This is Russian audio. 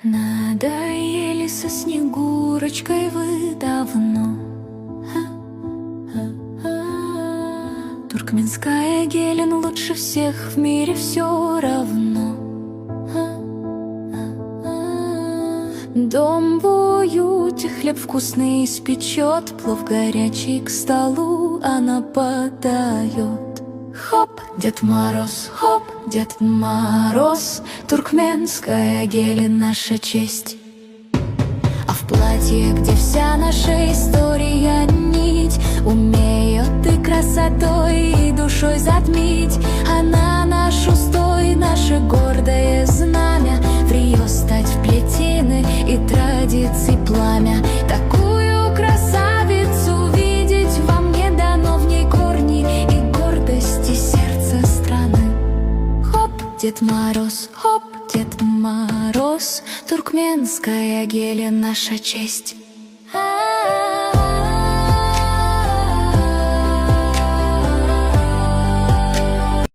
Надоели со Снегурочкой вы давно. Туркменская Гелен лучше всех в мире все равно. Дом в уюте, хлеб вкусный испечет, плов горячий к столу она подает. Хоп, Дед Мороз, хоп, Дед Мороз, Туркменская Гелен наша честь. А в платье, где вся наша история нить, умеет и красотой, и душой затмить. Она наш устой, наше гордое знамя, в Рио стать вплетены и традиций пламя. Такую красавицу видеть вам не дано, в ней корни и гордости сердца страны. Хоп, Дед Мороз, хоп, Дед Мороз, Туркменская Гелен наша честь.